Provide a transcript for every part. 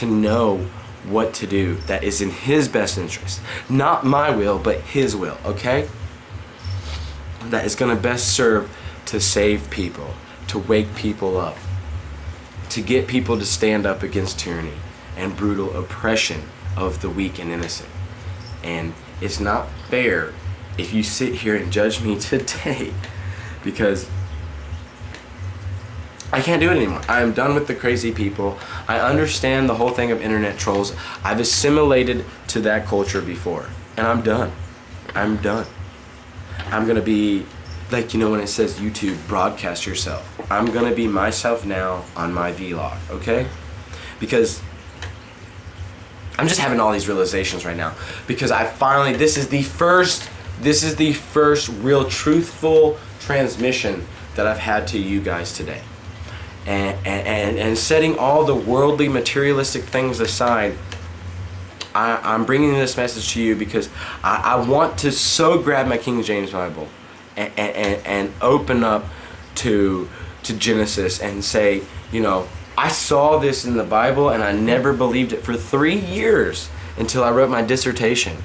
to know what to do that is in his best interest. Not my will, but his will, okay? That is going to best serve to save people, to wake people up, to get people to stand up against tyranny and brutal oppression of the weak and innocent. And it's not fair if you sit here and judge me today, because I can't do it anymore. I am done with the crazy people. I understand the whole thing of internet trolls. I've assimilated to that culture before, and I'm done. I'm done. I'm gonna be like, when it says YouTube, broadcast yourself. I'm gonna be myself now on my vlog, okay? Because I'm just having all these realizations right now, because I finally, this is the first real truthful transmission that I've had to you guys today. And setting all the worldly materialistic things aside, I'm bringing this message to you because I want to so grab my King James Bible and open up to Genesis and say, I saw this in the Bible and I never believed it for 3 years until I wrote my dissertation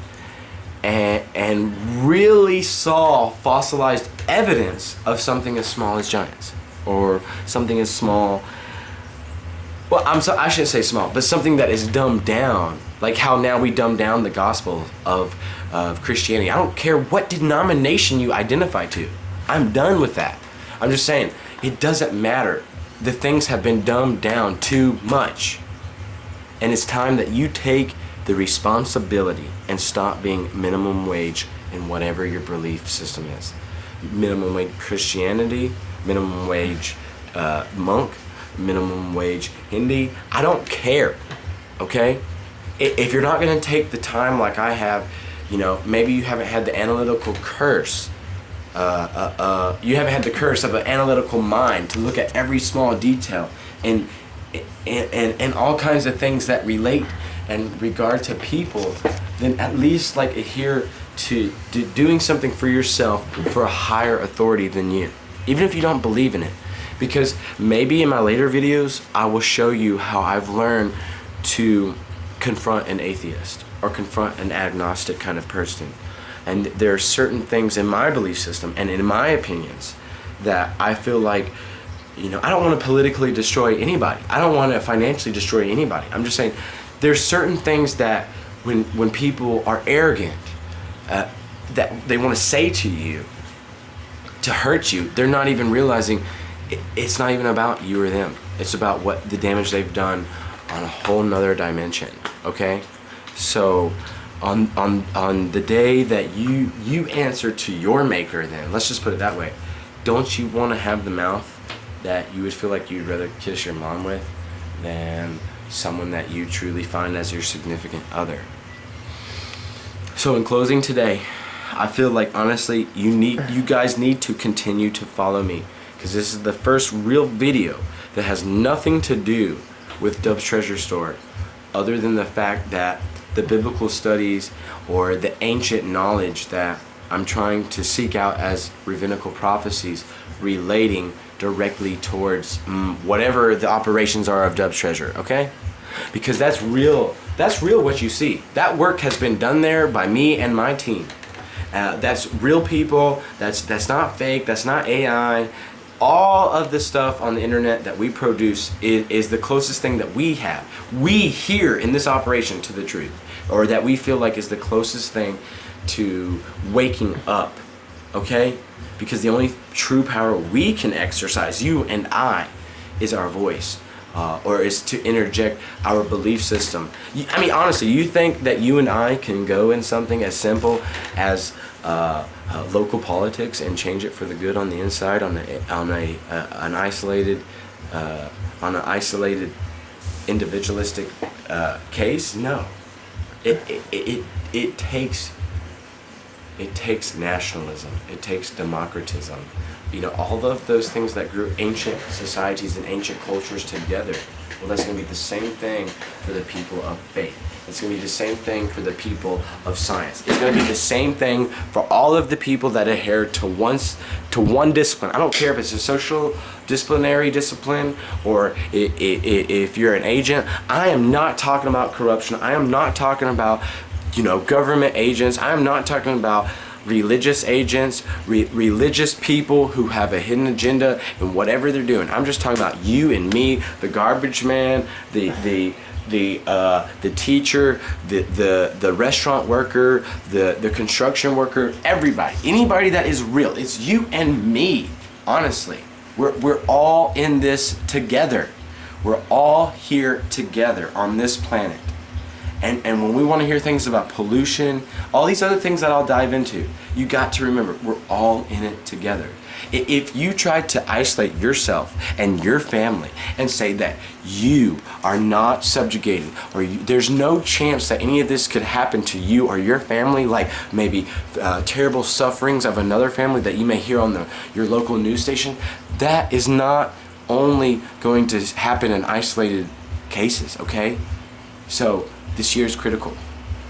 and really saw fossilized evidence of something as small as giants, or something as small, well, I shouldn't say small, but something that is dumbed down, like how now we dumb down the gospel of Christianity. I don't care what denomination you identify to. I'm done with that. I'm just saying, it doesn't matter. The things have been dumbed down too much. And it's time that you take the responsibility and stop being minimum wage in whatever your belief system is. Minimum wage Christianity, minimum wage monk, minimum wage Hindi, I don't care, okay? If you're not gonna take the time like I have, maybe you haven't had the analytical curse, you haven't had the curse of an analytical mind to look at every small detail and all kinds of things that relate in regard to people, then at least adhere to doing something for yourself for a higher authority than you, even if you don't believe in it. Because maybe in my later videos I will show you how I've learned to confront an atheist or confront an agnostic kind of person. And there are certain things in my belief system and in my opinions that I feel like, I don't want to politically destroy anybody. I don't want to financially destroy anybody. I'm just saying there's certain things that when people are arrogant, that they want to say to you to hurt you, they're not even realizing it's not even about you or them. It's about what the damage they've done on a whole nother dimension, okay? So on the day that you answer to your maker, then let's just put it that way, don't you want to have the mouth that you would feel like you'd rather kiss your mom with than someone that you truly find as your significant other? So in closing today, I feel like honestly you guys need to continue to follow me, because this is the first real video that has nothing to do with Dub's Treasure Store, other than the fact that the biblical studies or the ancient knowledge that I'm trying to seek out as rabbinical prophecies relating directly towards whatever the operations are of Dub's Treasure, okay? Because that's real what you see. That work has been done there by me and my team. That's real people, that's not fake, that's not AI. All of the stuff on the internet that we produce is the closest thing that we have. We here in this operation to the truth, or that we feel like is the closest thing to waking up, okay? Because the only true power we can exercise, you and I, is our voice, or is to interject our belief system. I mean, honestly, you think that you and I can go in something as simple as local politics and change it for the good on the inside on an isolated individualistic case? No. It takes nationalism. It takes democratism. All of those things that grew ancient societies and ancient cultures together Well, that's going to be the same thing for the people of faith. It's going to be the same thing for the people of science. It's going to be the same thing for all of the people that adhere to one discipline. I don't care if it's a social disciplinary discipline or if you're an agent. I am not talking about corruption. I am not talking about, government agents. I am not talking about religious agents, religious people who have a hidden agenda in whatever they're doing. I'm just talking about you and me, the garbage man, the teacher, the restaurant worker, the construction worker, everybody, anybody that is real. It's you and me. Honestly, we're all in this together. We're all here together on this planet. And when we want to hear things about pollution, all these other things that I'll dive into, you got to remember, we're all in it together. If you try to isolate yourself and your family and say that you are not subjugated, or there's no chance that any of this could happen to you or your family, like maybe terrible sufferings of another family that you may hear on your local news station, that is not only going to happen in isolated cases, okay? So this year is critical,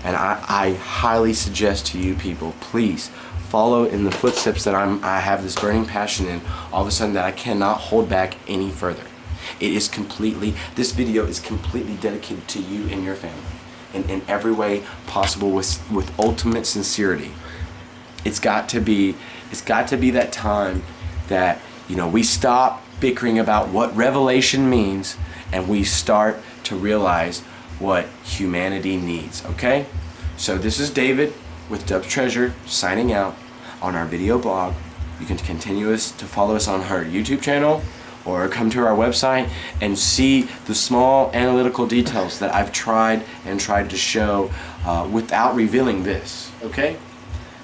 and I highly suggest to you people, please follow in the footsteps that I have this burning passion in, all of a sudden, that I cannot hold back any further. This video is completely dedicated to you and your family in every way possible, with ultimate sincerity. It's got to be that time that, we stop bickering about what revelation means and we start to realize what humanity needs, okay? So this is David with Dub's Treasure signing out on our video blog. You can continue to follow us on our YouTube channel, or come to our website and see the small analytical details that I've tried to show without revealing this, okay?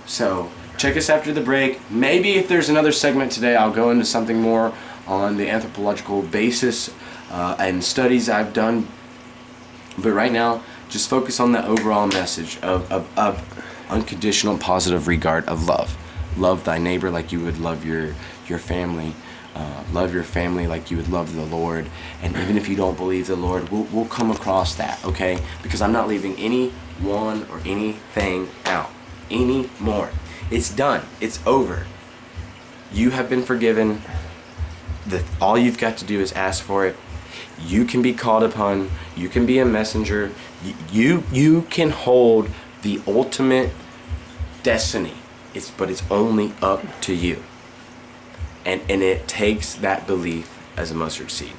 So check us after the break. Maybe if there's another segment today, I'll go into something more on the anthropological basis and studies I've done. But right now, just focus on the overall message of unconditional positive regard of love. Love thy neighbor like you would love your family. Love your family like you would love the Lord. And even if you don't believe the Lord, we'll come across that, okay? Because I'm not leaving anyone or anything out anymore. It's done. It's over. You have been forgiven. All you've got to do is ask for it. You can be called upon. You can be a messenger. You can hold the ultimate destiny. But it's only up to you. And it takes that belief as a mustard seed.